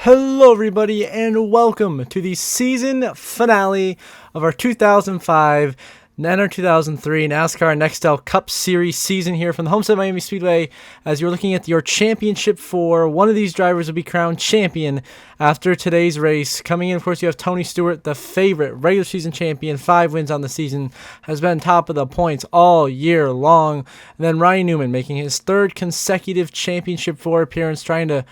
Hello everybody and welcome to the season finale of our 2005 NR2003 NASCAR Nextel Cup Series season here from the Homestead Miami Speedway. As you're looking at your championship four, one of these drivers will be crowned champion after today's race. Coming in, of course, you have Tony Stewart, the favorite regular season champion, 5 wins on the season, has been top of the points all year long. And then Ryan Newman making his third consecutive championship four appearance, trying to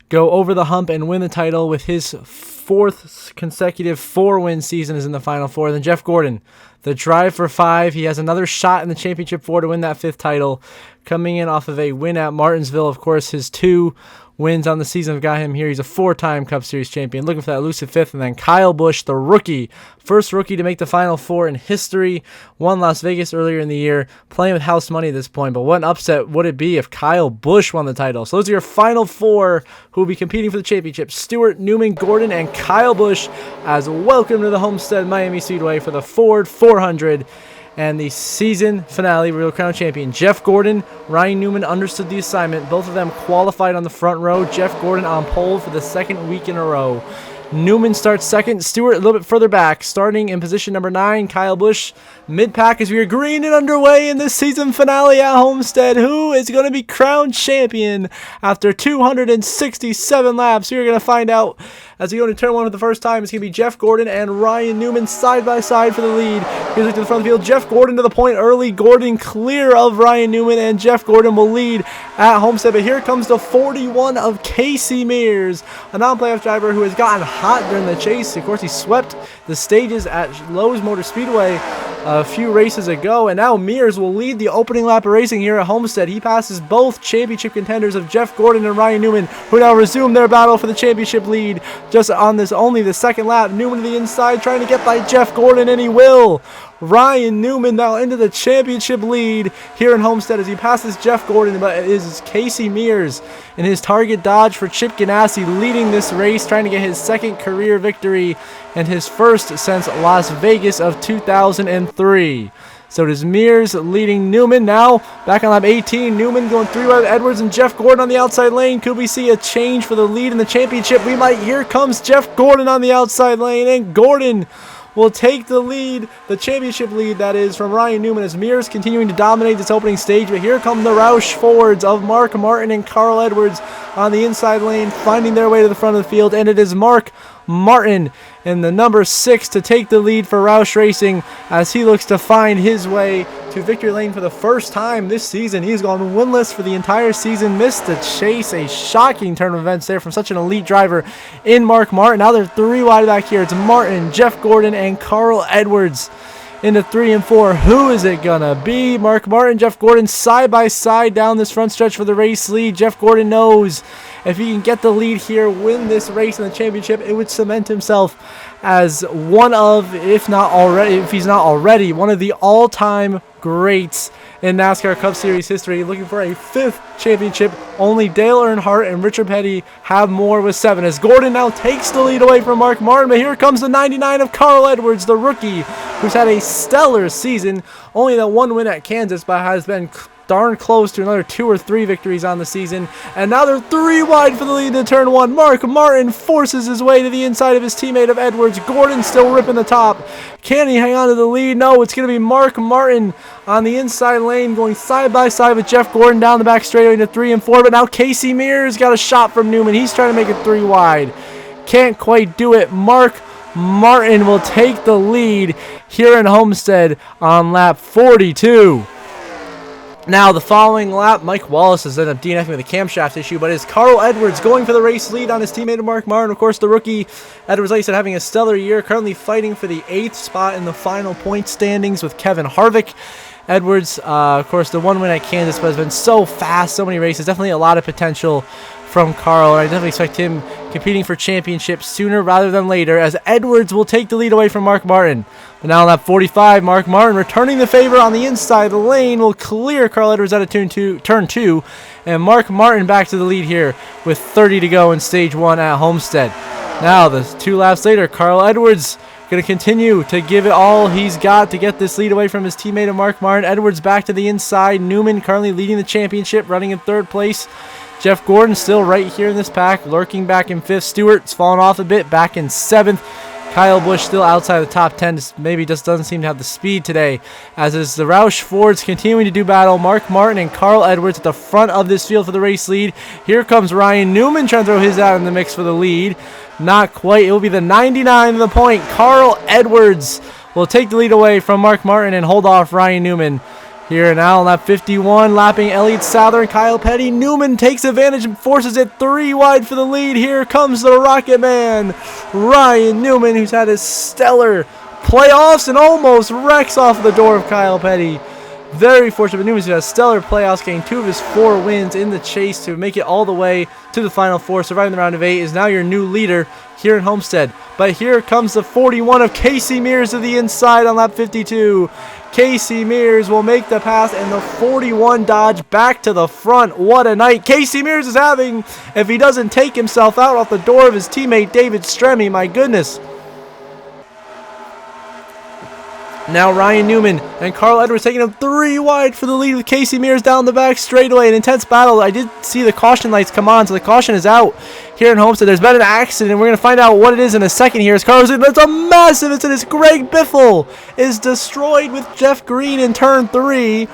go over the hump and win the title with his fourth consecutive 4-win season is in the Final Four. Then Jeff Gordon, the drive for 5. He has another shot in the championship four to win that 5th title, coming in off of a win at Martinsville. Of course, his 2 wins on the season have got him here. He's a 4-time Cup Series champion, looking for that elusive 5th. And then Kyle Busch, the rookie, first rookie to make the Final Four in history, won Las Vegas earlier in the year, playing with house money at this point. But what an upset would it be if Kyle Busch won the title? So those are your Final Four who will be competing for the championship: Stewart, Newman, Gordon, and Kyle Busch. As welcome to the Homestead Miami Speedway for the Ford 400. And the season finale, real crown champion Jeff Gordon. Ryan Newman understood the assignment. Both of them qualified on the front row. Jeff Gordon on pole for the 2nd week in a row. Newman starts second. Stewart a little bit further back, starting in position number 9. Kyle Busch mid-pack as we are green and underway in this season finale at Homestead. Who is going to be crowned champion after 267 laps? You're going to find out as we go into turn 1 for the first time. It's going to be Jeff Gordon and Ryan Newman side by side for the lead. Here's to the front of the field. Jeff Gordon to the point early. Gordon clear of Ryan Newman, and Jeff Gordon will lead at Homestead. But here comes the 41 of Casey Mears, a non-playoff driver who has gotten hot during the chase. Of course, he swept the stages at Lowe's Motor Speedway a few races ago, and now Mears will lead the opening lap of racing here at Homestead. He passes both championship contenders of Jeff Gordon and Ryan Newman, who now resume their battle for the championship lead just on this only the 2nd lap. Newman to the inside trying to get by Jeff Gordon, and he will. Ryan Newman now into the championship lead here in Homestead as he passes Jeff Gordon, but it is Casey Mears in his Target Dodge for Chip Ganassi leading this race, trying to get his 2nd career victory and his first since Las Vegas of 2003. So it is Mears leading Newman. Now back on lap 18, Newman going 3 wide with Edwards and Jeff Gordon on the outside lane. Could we see a change for the lead in the championship? We might. Here comes Jeff Gordon on the outside lane, and Gordon will take the lead, the championship lead, that is, from Ryan Newman, as Mears continuing to dominate this opening stage. But here come the Roush Fords of Mark Martin and Carl Edwards on the inside lane, finding their way to the front of the field. And it is Mark Martin in the number 6 to take the lead for Roush Racing as he looks to find his way to victory lane for the first time this season. He's gone winless for the entire season, missed the chase. A shocking turn of events there from such an elite driver in Mark Martin. Now they're 3 wide back here. It's Martin, Jeff Gordon, and Carl Edwards into 3 and 4. Who is it gonna be? Mark Martin, Jeff Gordon side by side down this front stretch for the race lead. Jeff Gordon knows if he can get the lead here, win this race in the championship, it would cement himself as one of, if he's not already, one of the all-time greats in NASCAR Cup Series history. Looking for a 5th championship. Only Dale Earnhardt and Richard Petty have more with 7. As Gordon now takes the lead away from Mark Martin. But here comes the 99 of Carl Edwards, the rookie, who's had a stellar season. Only that 1 win at Kansas, but has been darn close to another 2 or 3 victories on the season. And now they're 3 wide for the lead in turn 1. Mark Martin forces his way to the inside of his teammate of Edwards. Gordon still ripping the top. Can he hang on to the lead? No, it's going to be Mark Martin on the inside lane, going side by side with Jeff Gordon down the back straightaway into 3 and 4. But now Casey Mears got a shot from Newman. He's trying to make it 3 wide. Can't quite do it. Mark Martin will take the lead here in Homestead on lap 42. Now, the following lap, Mike Wallace has ended up DNFing with a camshaft issue, but it's Carl Edwards going for the race lead on his teammate Mark Martin. Of course, the rookie Edwards, like I said, having a stellar year, currently fighting for the 8th spot in the final point standings with Kevin Harvick. Edwards, of course, the 1 win at Kansas, but has been so fast, so many races. Definitely a lot of potential from Carl. I definitely expect him competing for championships sooner rather than later, as Edwards will take the lead away from Mark Martin. But now on lap 45, Mark Martin returning the favor on the inside lane will clear Carl Edwards out of turn two, and Mark Martin back to the lead here with 30 to go in stage 1 at Homestead. Now, the 2 laps later, Carl Edwards going to continue to give it all he's got to get this lead away from his teammate of Mark Martin. Edwards back to the inside. Newman currently leading the championship, running in 3rd place. Jeff Gordon still right here in this pack, lurking back in 5th. Stewart's fallen off a bit, back in 7th. Kyle Busch still outside the top 10, maybe just doesn't seem to have the speed today, as is the Roush Fords continuing to do battle. Mark Martin and Carl Edwards at the front of this field for the race lead. Here comes Ryan Newman trying to throw his out in the mix for the lead. Not quite. It will be the 99 to the point. Carl Edwards will take the lead away from Mark Martin and hold off Ryan Newman. Here now on lap 51, lapping Elliott Souther and Kyle Petty. Newman takes advantage and forces it 3 wide for the lead. Here comes the Rocket Man, Ryan Newman, who's had his stellar playoffs and almost wrecks off the door of Kyle Petty. Very fortunate, but Newman's got a stellar playoffs, getting 2 of his 4 wins in the chase to make it all the way to the Final Four. Surviving the round of 8 is now your new leader here in Homestead. But here comes the 41 of Casey Mears to the inside on lap 52. Casey Mears will make the pass, and the 41 Dodge back to the front. What a night Casey Mears is having if he doesn't take himself out off the door of his teammate David Stremme. My goodness. Now Ryan Newman and Carl Edwards taking him 3 wide for the lead with Casey Mears down the back straightaway. An intense battle. I did see the caution lights come on, so the caution is out here in Homestead. There's been an accident. We're going to find out what it is in a second here. As Carlos, that's a massive incident. Greg Biffle is destroyed with Jeff Green in turn 3.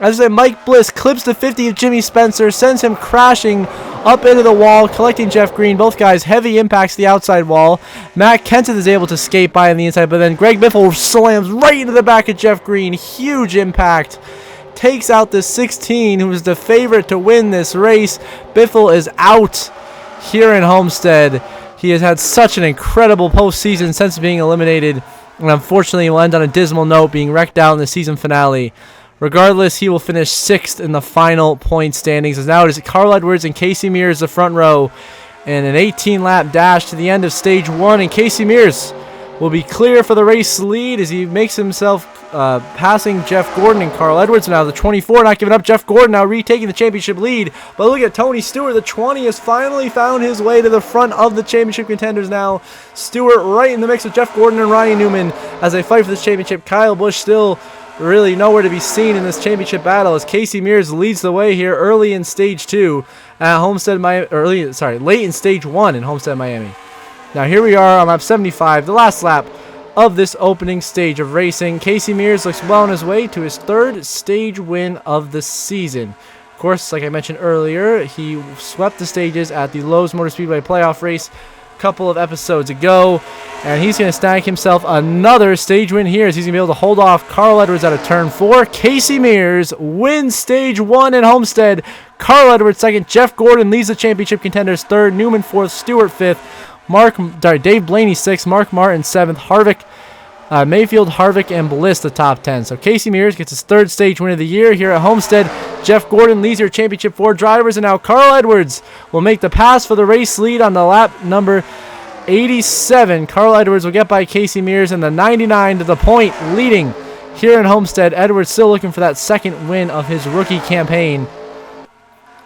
As I said, Mike Bliss clips the 50 of Jimmy Spencer, sends him crashing up into the wall, collecting Jeff Green. Both guys heavy impacts to the outside wall. Matt Kenseth is able to skate by on the inside, but then Greg Biffle slams right into the back of Jeff Green. Huge impact. Takes out the 16, who was the favorite to win this race. Biffle is out here in Homestead. He has had such an incredible postseason since being eliminated, and unfortunately will end on a dismal note, being wrecked out in the season finale. Regardless, he will finish 6th in the final point standings, as now it is Carl Edwards and Casey Mears the front row, and an 18-lap dash to the end of stage 1, and Casey Mears will be clear for the race lead as he makes himself passing Jeff Gordon and Carl Edwards. Now the 24 not giving up. Jeff Gordon now retaking the championship lead, but look at Tony Stewart. The 20 has finally found his way to the front of the championship contenders now. Stewart right in the mix with Jeff Gordon and Ryan Newman as they fight for this championship. Kyle Busch still really nowhere to be seen in this championship battle as Casey Mears leads the way here early in stage 2 at Homestead, late in stage 1 in Homestead, Miami. Now here we are on lap 75, the last lap of this opening stage of racing. Casey Mears looks well on his way to his 3rd stage win of the season. Of course, like I mentioned earlier, he swept the stages at the Lowe's Motor Speedway playoff race couple of episodes ago, and he's going to snag himself another stage win here as he's going to be able to hold off Carl Edwards out of turn 4. Casey Mears wins stage 1 in Homestead. Carl Edwards 2nd. Jeff Gordon leads the championship contenders 3rd. Newman 4th. Stewart 5th. Dave Blaney 6th. Mark Martin 7th. Mayfield, Harvick, and Bliss the top 10. So Casey Mears gets his 3rd stage win of the year here at Homestead. Jeff Gordon leads your championship 4 drivers, and now Carl Edwards will make the pass for the race lead on the lap number 87. Carl Edwards will get by Casey Mears in the 99 to the point, leading here in Homestead. Edwards still looking for that 2nd win of his rookie campaign,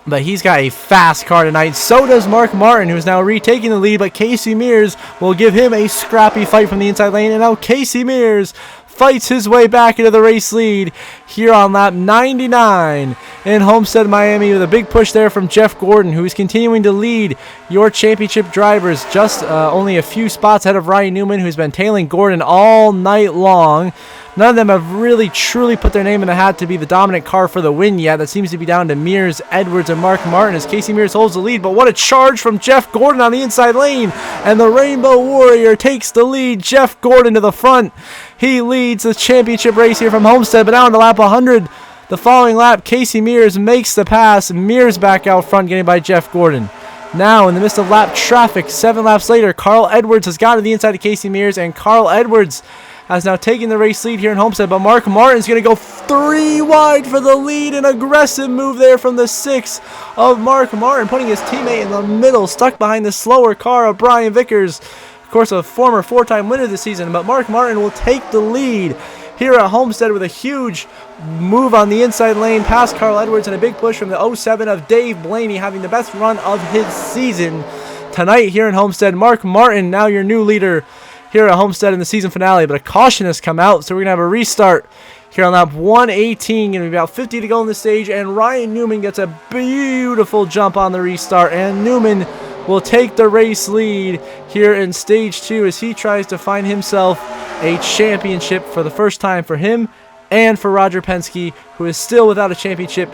but he's got a fast car tonight. So does Mark Martin, who is now retaking the lead, but Casey Mears will give him a scrappy fight from the inside lane, and now Casey Mears fights his way back into the race lead here on lap 99 in Homestead, Miami, with a big push there from Jeff Gordon, who is continuing to lead your championship drivers, just only a few spots ahead of Ryan Newman, who's been tailing Gordon all night long. None of them have really truly put their name in the hat to be the dominant car for the win yet. That seems to be down to Mears, Edwards, and Mark Martin as Casey Mears holds the lead. But what a charge from Jeff Gordon on the inside lane. And the Rainbow Warrior takes the lead. Jeff Gordon to the front. He leads the championship race here from Homestead. But now on the lap 100, the following lap, Casey Mears makes the pass. Mears back out front, getting by Jeff Gordon. Now, in the midst of lap traffic, 7 laps later, Carl Edwards has gotten to the inside of Casey Mears, and Carl Edwards has now taken the race lead here in Homestead, but Mark Martin's going to go 3 wide for the lead. An aggressive move there from the 6 of Mark Martin, putting his teammate in the middle, stuck behind the slower car of Brian Vickers. Of course, a former 4-time winner this season, but Mark Martin will take the lead here at Homestead with a huge move on the inside lane past Carl Edwards, and a big push from the 07 of Dave Blaney, having the best run of his season tonight here in Homestead. Mark Martin, now your new leader here at Homestead in the season finale, but a caution has come out, so we're going to have a restart here on lap 118. Going to be about 50 to go on the stage, and Ryan Newman gets a beautiful jump on the restart, and Newman will take the race lead here in stage 2 as he tries to find himself a championship for the first time for him and for Roger Penske, who is still without a championship,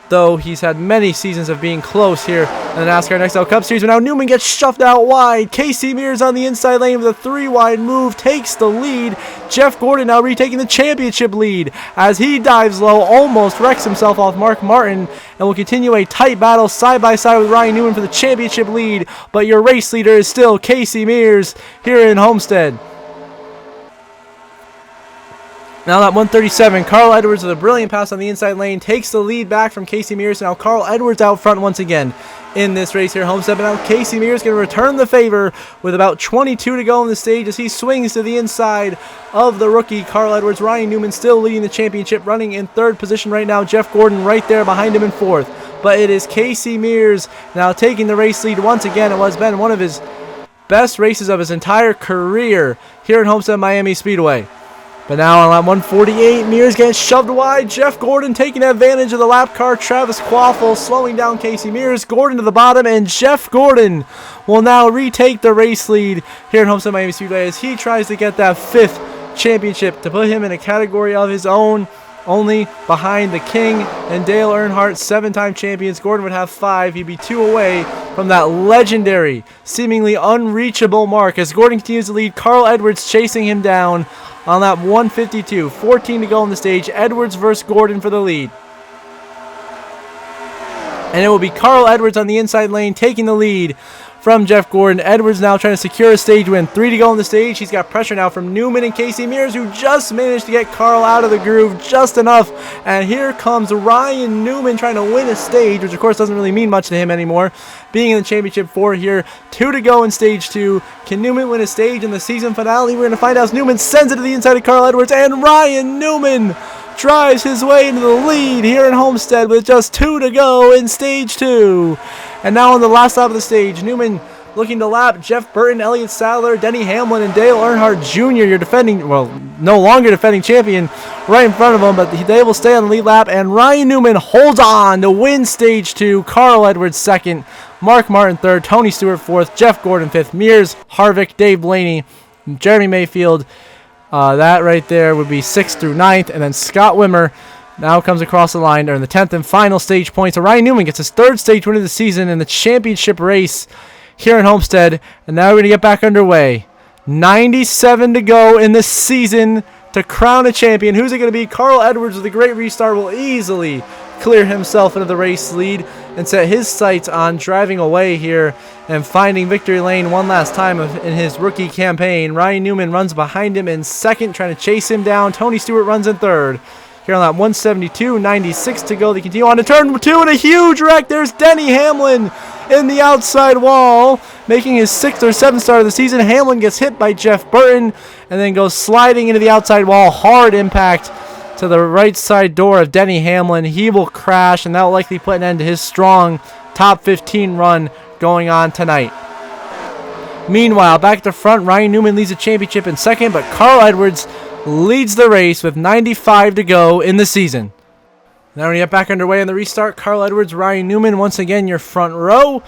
though he's had many seasons of being close here in the NASCAR Next Level Cup Series. But now Newman gets shoved out wide. Casey Mears on the inside lane with a 3-wide move takes the lead. Jeff Gordon now retaking the championship lead as he dives low, almost wrecks himself off Mark Martin, and will continue a tight battle side by side with Ryan Newman for the championship lead. But your race leader is still Casey Mears here in Homestead. Now that 137, Carl Edwards with a brilliant pass on the inside lane takes the lead back from Casey Mears. Now Carl Edwards out front once again in this race here, Homestead. But now Casey Mears going to return the favor with about 22 to go on the stage as he swings to the inside of the rookie Carl Edwards. Ryan Newman still leading the championship, running in 3rd position right now. Jeff Gordon right there behind him in 4th. But it is Casey Mears now taking the race lead once again. It has been one of his best races of his entire career here at Homestead Miami Speedway. But now on lap 148, Mears getting shoved wide. Jeff Gordon taking advantage of the lap car. Travis Quaffle slowing down Casey Mears. Gordon to the bottom, and Jeff Gordon will now retake the race lead here at Homestead Miami Speedway as he tries to get that 5th championship to put him in a category of his own, only behind the King and Dale Earnhardt, 7-time champions. Gordon would have 5. He'd be 2 away from that legendary, seemingly unreachable mark as Gordon continues to lead. Carl Edwards chasing him down on lap 152. 14 to go on the stage. Edwards versus Gordon for the lead. And it will be Carl Edwards on the inside lane taking the lead from Jeff Gordon. Edwards now trying to secure a stage win. 3 to go on the stage. He's got pressure now from Newman and Casey Mears, who just managed to get Carl out of the groove just enough. And here comes Ryan Newman trying to win a stage, which of course doesn't really mean much to him anymore, being in the championship 4 here. 2 to go in stage 2. Can Newman win a stage in the season finale? We're going to find out as Newman sends it to the inside of Carl Edwards, and Ryan Newman drives his way into the lead here in Homestead with just 2 to go in stage 2. And now on the last lap of the stage, Newman looking to lap Jeff Burton, Elliott Sadler, Denny Hamlin, and Dale Earnhardt Jr., your defending, well, no longer defending champion, right in front of him, but they will stay on the lead lap, and Ryan Newman holds on to win stage 2. Carl Edwards 2nd, Mark Martin 3rd, Tony Stewart 4th, Jeff Gordon 5th, Mears, Harvick, Dave Blaney, Jeremy Mayfield. That right there would be 6th through 9th, and then Scott Wimmer now comes across the line during the 10th and final stage point. So Ryan Newman gets his 3rd stage win of the season in the championship race here in Homestead. And now we're going to get back underway. 97 to go in this season to crown a champion. Who's it going to be? Carl Edwards with a great restart will easily clear himself into the race lead and set his sights on driving away here and finding victory lane one last time in his rookie campaign. Ryan Newman runs behind him in 2nd, trying to chase him down. Tony Stewart runs in 3rd. Here on that 172, 96 to go. They continue on to turn 2 and a huge wreck. There's Denny Hamlin in the outside wall, making his 6th or 7th start of the season. Hamlin gets hit by Jeff Burton and then goes sliding into the outside wall. Hard impact to the right side door of Denny Hamlin. He will crash, and that will likely put an end to his strong top 15 run going on tonight. Meanwhile, back at the front, Ryan Newman leads the championship in 2nd, but Carl Edwards leads the race with 95 to go in the season. Now we get back underway on the restart. Carl Edwards, Ryan Newman, once again your front row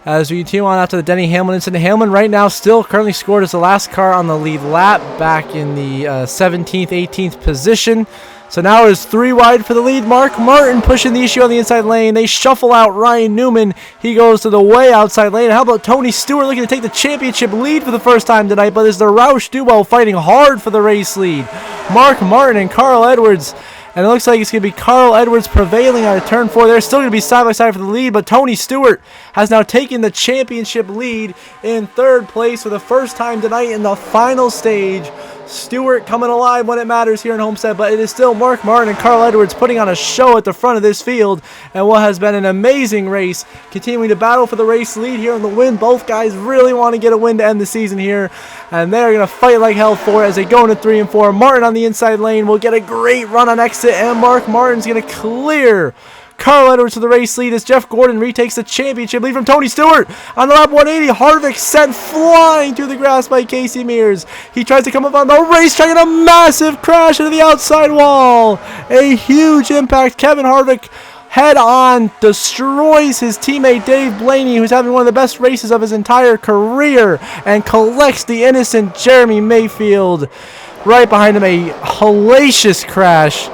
as we continue on after the Denny Hamlin incident. Hamlin right now still currently scored as the last car on the lead lap, back in the 17th, 18th position. So now it is 3 wide for the lead. Mark Martin pushing the issue on the inside lane. They shuffle out Ryan Newman. He goes to the way outside lane. How about Tony Stewart looking to take the championship lead for the first time tonight? But it's the Roush duo fighting hard for the race lead. Mark Martin and Carl Edwards. And it looks like it's going to be Carl Edwards prevailing on a turn 4. They're still going to be side by side for the lead, but Tony Stewart has now taken the championship lead in 3rd place for the first time tonight in the final stage. Stewart coming alive when it matters here in Homestead, but it is still Mark Martin and Carl Edwards putting on a show at the front of this field, and what has been an amazing race, continuing to battle for the race lead here on the win. Both guys really want to get a win to end the season here, and they're going to fight like hell for it as they go into 3 and 4. Martin on the inside lane will get a great run on exit, and Mark Martin's going to clear Carl Edwards to the race lead as Jeff Gordon retakes the championship lead from Tony Stewart. On the lap 180, Harvick sent flying through the grass by Casey Mears. He tries to come up on the racetrack and a massive crash into the outside wall. A huge impact. Kevin Harvick head on destroys his teammate Dave Blaney, who's having one of the best races of his entire career, and collects the innocent Jeremy Mayfield. Right behind him, a hellacious crash.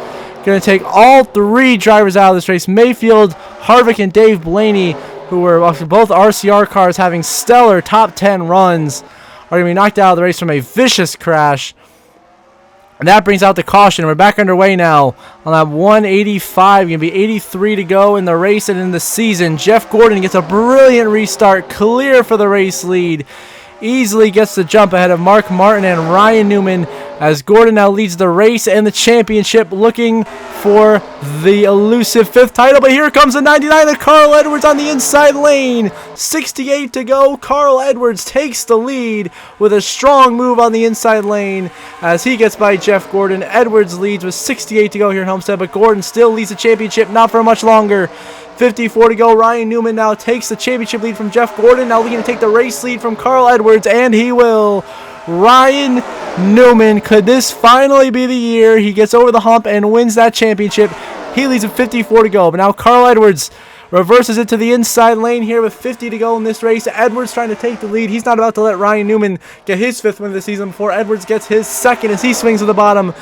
Going to take all three drivers out of this race. Mayfield, Harvick, and Dave Blaney, who were both RCR cars having stellar top 10 runs, are going to be knocked out of the race from a vicious crash. And that brings out the caution. We're back underway now on lap 185. Going to be 83 to go in the race and in the season. Jeff Gordon gets a brilliant restart, clear for the race lead. Easily gets the jump ahead of Mark Martin and Ryan Newman as Gordon now leads the race and the championship, looking for the elusive 5th title. But here comes the 99 of Carl Edwards on the inside lane. 68 to go. Carl Edwards takes the lead with a strong move on the inside lane as he gets by Jeff Gordon. Edwards leads with 68 to go here in Homestead, but Gordon still leads the championship, not for much longer. 54 to go. Ryan Newman now takes the championship lead from Jeff Gordon. Now looking to take the race lead from Carl Edwards, and he will. Ryan Newman, could this finally be the year he gets over the hump and wins that championship? He leads with 54 to go, but now Carl Edwards reverses it to the inside lane here with 50 to go in this race. Edwards trying to take the lead. He's not about to let Ryan Newman get his 5th win of the season before Edwards gets his 2nd as he swings to the bottom.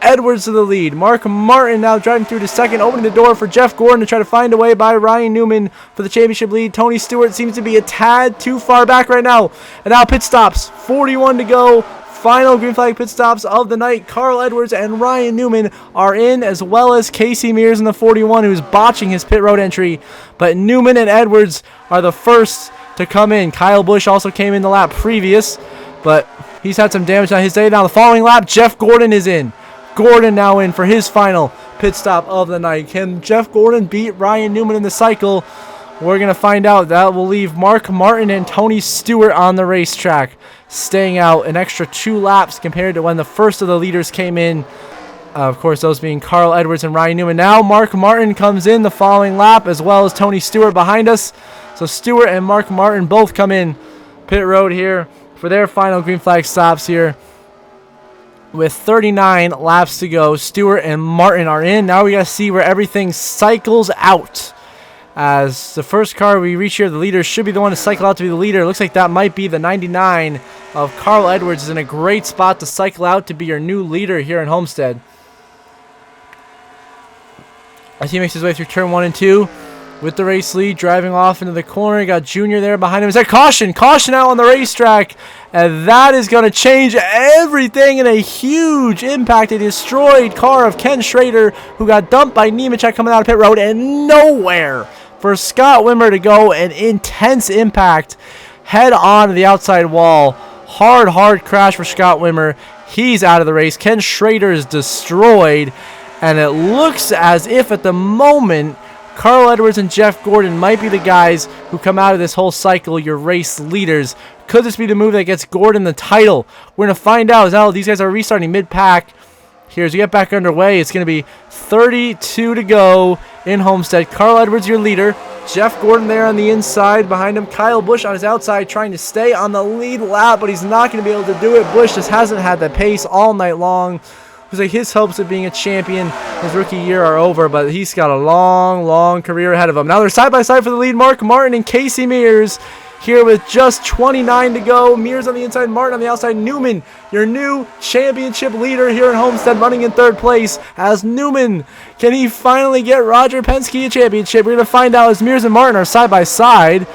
Edwards to the lead. Mark Martin now driving through to 2nd, opening the door for Jeff Gordon to try to find a way by Ryan Newman for the championship lead. Tony Stewart seems to be a tad too far back right now. And now pit stops. 41 to go. Final green flag pit stops of the night. Carl Edwards and Ryan Newman are in, as well as Casey Mears in the 41, who's botching his pit road entry. But Newman and Edwards are the first to come in. Kyle Busch also came in the lap previous, but he's had some damage on his day. Now the following lap, Jeff Gordon is in. Gordon now in for his final pit stop of the night. Can Jeff Gordon beat Ryan Newman in the cycle? We're going to find out. That will leave Mark Martin and Tony Stewart on the racetrack, staying out an extra 2 laps compared to when the first of the leaders came in. Of course, those being Carl Edwards and Ryan Newman. Now Mark Martin comes in the following lap, as well as Tony Stewart behind us. So Stewart and Mark Martin both come in pit road here for their final green flag stops here. With 39 laps to go, Stewart and Martin are in. Now we got to see where everything cycles out. As the first car we reach here, the leader should be the one to cycle out to be the leader. It looks like that might be the 99 of Carl Edwards. Is in a great spot to cycle out to be your new leader here in Homestead. As he makes his way through turn 1 and 2. With the race lead, driving off into the corner. You got Junior there behind him. Is that caution? Caution out on the racetrack. And that is going to change everything in a huge impact. A destroyed car of Ken Schrader, who got dumped by Nemechek coming out of pit road. And nowhere for Scott Wimmer to go. An intense impact head on to the outside wall. Hard crash for Scott Wimmer. He's out of the race. Ken Schrader is destroyed. And it looks as if at the moment Carl Edwards and Jeff Gordon might be the guys who come out of this whole cycle, your race leaders. Could this be the move that gets Gordon the title? We're going to find out as these guys are restarting mid-pack. Here as we get back underway, it's going to be 32 to go in Homestead. Carl Edwards, your leader. Jeff Gordon there on the inside. Behind him, Kyle Busch on his outside trying to stay on the lead lap, but he's not going to be able to do it. Busch just hasn't had the pace all night long. Looks like his hopes of being a champion his rookie year are over, but he's got a long career ahead of him. Now they're side by side for the lead. Mark Martin and Casey Mears here with just 29 to go. Mears on the inside, Martin on the outside. Newman, your new championship leader here in Homestead, running in 3rd place. As Newman, can he finally get Roger Penske a championship? We're going to find out as Mears and Martin are side by side.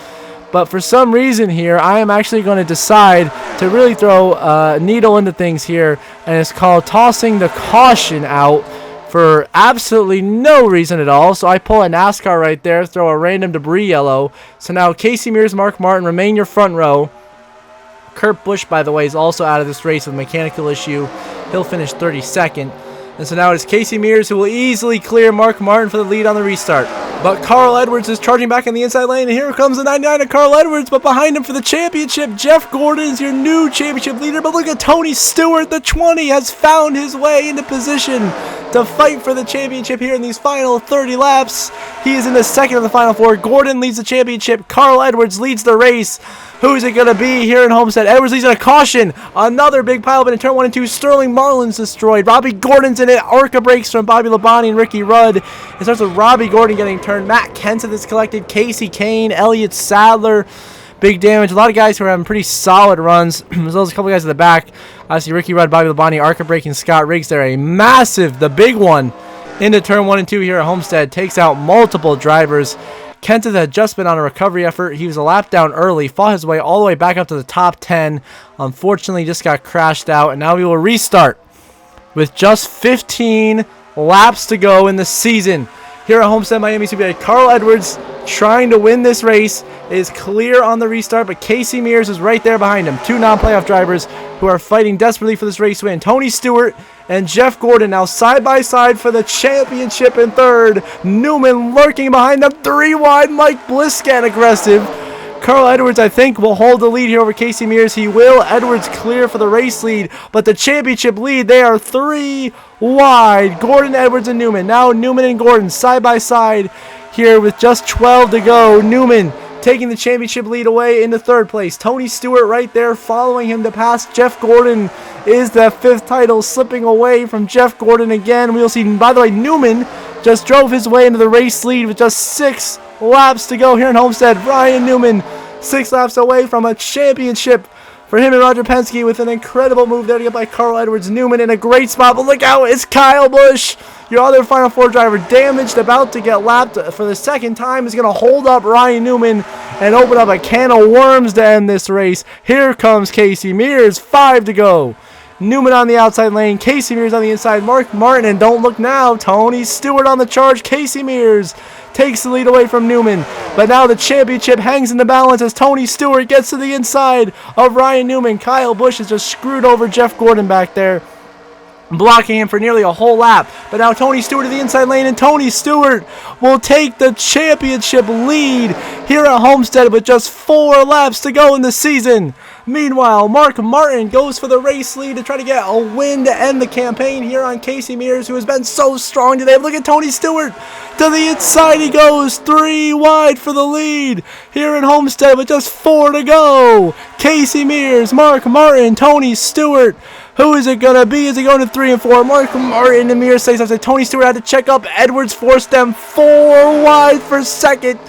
But for some reason here, I am actually going to decide to really throw a needle into things here. And it's called tossing the caution out for absolutely no reason at all. So I pull a NASCAR right there, throw a random debris yellow. So now Casey Mears, Mark Martin remain your front row. Kurt Busch, by the way, is also out of this race with a mechanical issue. He'll finish 32nd. And so now it is Casey Mears who will easily clear Mark Martin for the lead on the restart. But Carl Edwards is charging back in the inside lane, and here comes the 99 of Carl Edwards, but behind him for the championship, Jeff Gordon is your new championship leader. But look at Tony Stewart, the 20, has found his way into position to fight for the championship here in these final 30 laps. He is in the second of the final 4. Gordon leads the championship. Carl Edwards leads the race. Who is it going to be here in Homestead? Edwards leads in a caution. Another big pileup in turn 1 and 2. Sterling Marlin's destroyed. Robbie Gordon's in it. Arca breaks from Bobby Labonte and Ricky Rudd. It starts with Robbie Gordon getting turned. Matt Kenseth is collected. Casey Kane, Elliott Sadler. Big damage. A lot of guys who are having pretty solid runs, as well as a couple guys at the back. Obviously, Ricky Rudd, Bobby Labonte, Arca breaking Scott Riggs there. A massive, the big one, into turn 1 and 2 here at Homestead. Takes out multiple drivers. Kenseth had just been on a recovery effort. He was a lap down early, fought his way all the way back up to the top 10. Unfortunately, just got crashed out, and now we will restart with just 15 laps to go in the season. Here at Homestead, Miami Speedway, Carl Edwards trying to win this race is clear on the restart, but Casey Mears is right there behind him. Two non-playoff drivers who are fighting desperately for this race win. Tony Stewart and Jeff Gordon now side by side for the championship in third. Newman lurking behind them. 3 wide. Mike Bliscan aggressive. Carl Edwards, I think, will hold the lead here over Casey Mears. He will. Edwards clear for the race lead, but the championship lead, they are 3 wide. Gordon, Edwards, and Newman. Now Newman and Gordon side by side here with just 12 to go. Newman taking the championship lead away into third place. Tony Stewart right there following him to pass. Jeff Gordon is the 5th title, slipping away from Jeff Gordon again. We'll see, by the way, Newman just drove his way into the race lead with just 6 laps to go here in Homestead. Ryan Newman 6 laps away from a championship for him and Roger Penske with an incredible move there to get by Carl Edwards. Newman in a great spot, but look out, it's Kyle Busch, your other Final 4 driver, damaged, about to get lapped for the second time, is going to hold up Ryan Newman and open up a can of worms to end this race. Here comes Casey Mears, 5 to go. Newman on the outside lane, Casey Mears on the inside, Mark Martin, and don't look now, Tony Stewart on the charge. Casey Mears takes the lead away from Newman, but now the championship hangs in the balance as Tony Stewart gets to the inside of Ryan Newman. Kyle Busch has just screwed over Jeff Gordon back there, blocking him for nearly a whole lap. But now Tony Stewart to the inside lane, and Tony Stewart will take the championship lead here at Homestead with just 4 laps to go in the season. Meanwhile, Mark Martin goes for the race lead to try to get a win to end the campaign here on Casey Mears, who has been so strong today. Look at Tony Stewart. To the inside he goes, 3 wide for the lead here in Homestead with just 4 to go. Casey Mears, Mark Martin, Tony Stewart. Who is it going to be? Is it going to 3 and 4? Mark Martin and Mears say something. Tony Stewart had to check up. Edwards forced them 4 wide for second.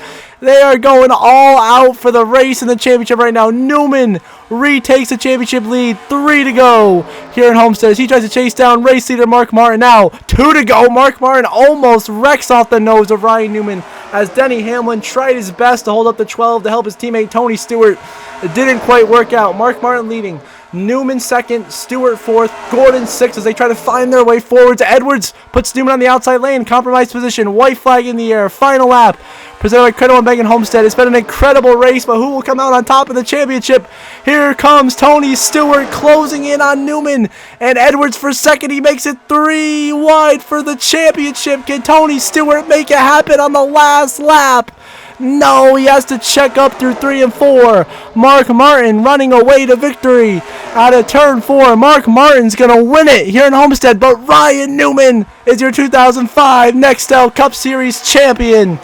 They are going all out for the race in the championship right now. Newman retakes the championship lead. 3 to go here in Homestead as he tries to chase down race leader Mark Martin. Now 2 to go. Mark Martin almost wrecks off the nose of Ryan Newman as Denny Hamlin tried his best to hold up the 12 to help his teammate Tony Stewart. It didn't quite work out. Mark Martin leading. Newman 2nd, Stewart 4th, Gordon 6th as they try to find their way forwards. Edwards puts Newman on the outside lane, compromised position, white flag in the air, final lap. Presented by Credit One Bank and Homestead. It's been an incredible race, but who will come out on top of the championship? Here comes Tony Stewart closing in on Newman, and Edwards for 2nd. He makes it 3 wide for the championship. Can Tony Stewart make it happen on the last lap? No, he has to check up through 3 and 4. Mark Martin running away to victory out of turn 4. Mark Martin's going to win it here in Homestead, but Ryan Newman is your 2005 Nextel Cup Series champion.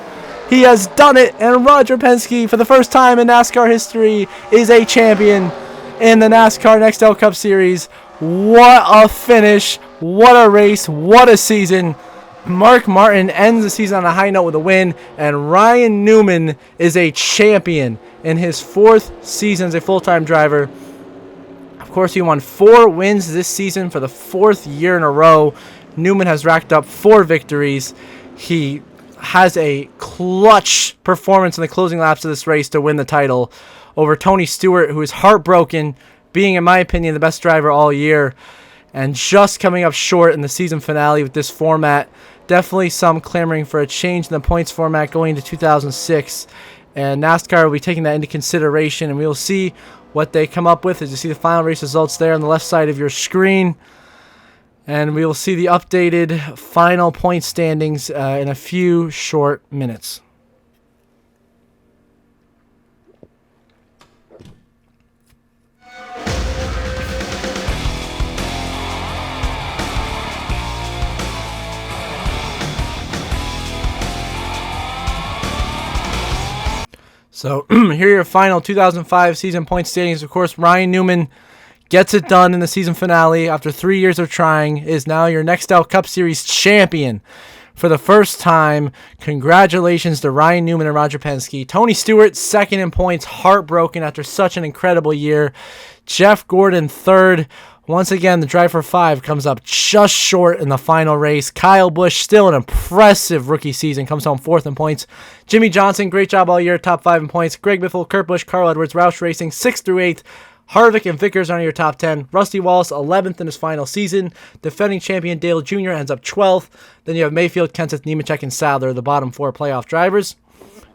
He has done it, and Roger Penske, for the first time in NASCAR history, is a champion in the NASCAR Nextel Cup Series. What a finish, what a race, what a season. Mark Martin ends the season on a high note with a win, and Ryan Newman is a champion in his 4th season as a full-time driver. Of course, he won 4 wins this season for the 4th year in a row. Newman has racked up 4 victories. He has a clutch performance in the closing laps of this race to win the title over Tony Stewart, who is heartbroken, being, in my opinion, the best driver all year, and just coming up short in the season finale with this format. Definitely some clamoring for a change in the points format going into 2006, and NASCAR will be taking that into consideration, and we will see what they come up with as you see the final race results there on the left side of your screen. And we will see the updated final point standings in a few short minutes. So here are your final 2005 season point standings. Of course, Ryan Newman gets it done in the season finale after 3 years of trying, is now your Nextel Cup Series champion for the first time. Congratulations to Ryan Newman and Roger Penske. Tony Stewart, second in points, heartbroken after such an incredible year. Jeff Gordon, third. Once again, the drive for 5 comes up just short in the final race. Kyle Busch, still an impressive rookie season, comes home 4th in points. Jimmy Johnson, great job all year, top 5 in points. Greg Biffle, Kurt Busch, Carl Edwards, Roush Racing, 6th through 8th. Harvick and Vickers are in your top 10. Rusty Wallace, 11th in his final season. Defending champion Dale Jr. ends up 12th. Then you have Mayfield, Kenseth, Nemechek, and Sadler, the bottom 4 playoff drivers.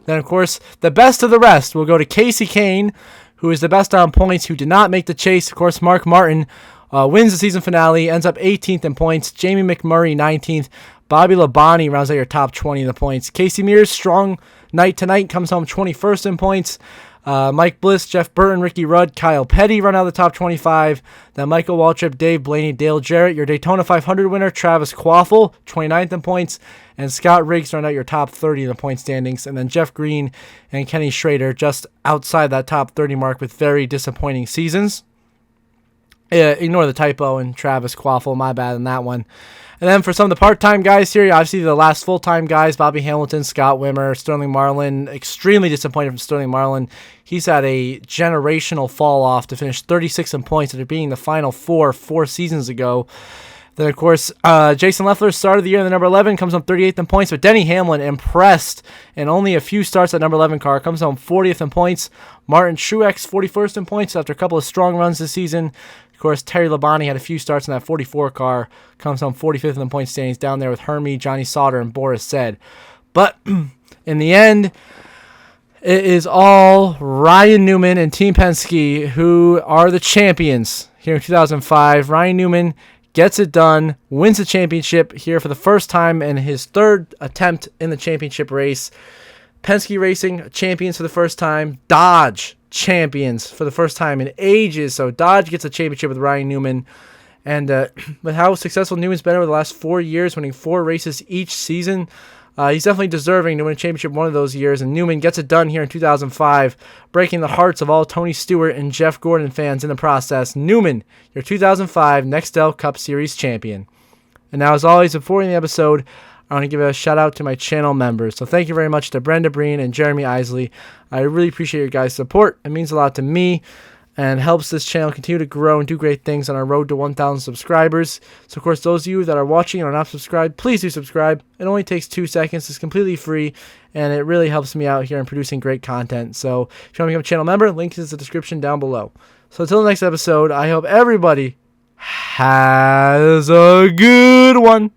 Then, of course, the best of the rest will go to Casey Kane, who is the best on points, who did not make the chase. Of course, Mark Martin wins the season finale, ends up 18th in points. Jamie McMurray, 19th. Bobby Labonte rounds out your top 20 in the points. Casey Mears, strong night tonight, comes home 21st in points. Mike Bliss, Jeff Burton, Ricky Rudd, Kyle Petty run out of the top 25. Then Michael Waltrip, Dave Blaney, Dale Jarrett, your Daytona 500 winner, Travis Quaffle, 29th in points. And Scott Riggs run out your top 30 in the point standings. And then Jeff Green and Kenny Schrader just outside that top 30 mark with very disappointing seasons. Ignore the typo and Travis Quaffle, my bad on that one. And then for some of the part-time guys here, obviously the last full-time guys, Bobby Hamilton, Scott Wimmer, Sterling Marlin. Extremely disappointed from Sterling Marlin. He's had a generational fall-off to finish 36 in points after being the final 4 seasons ago. Then, of course, Jason Leffler started the year in the number 11, comes home 38th in points. But Denny Hamlin, impressed in only a few starts at number 11 car, comes home 40th in points. Martin Truex, 41st in points after a couple of strong runs this season. Of course, Terry Labonte had a few starts in that 44 car, comes home 45th in the point standings, down there with Hermie, Johnny Sauter, and Boris Said. But in the end, it is all Ryan Newman and Team Penske who are the champions here in 2005. Ryan Newman gets it done, wins the championship here for the first time in his 3rd attempt in the championship race. Penske Racing champions for the first time. Dodge champions for the first time in ages. So Dodge gets a championship with Ryan Newman. And with how successful Newman's been over the last 4 years, winning 4 races each season, he's definitely deserving to win a championship one of those years. And Newman gets it done here in 2005, breaking the hearts of all Tony Stewart and Jeff Gordon fans in the process. Newman, your 2005 Nextel Cup Series champion. And now, as always, before we end the episode, I want to give a shout out to my channel members. So thank you very much to Brenda Breen and Jeremy Isley. I really appreciate your guys' support. It means a lot to me and helps this channel continue to grow and do great things on our road to 1,000 subscribers. So, of course, those of you that are watching and are not subscribed, please do subscribe. It only takes 2 seconds. It's completely free, and it really helps me out here in producing great content. So if you want to become a channel member, link is in the description down below. So until the next episode, I hope everybody has a good one.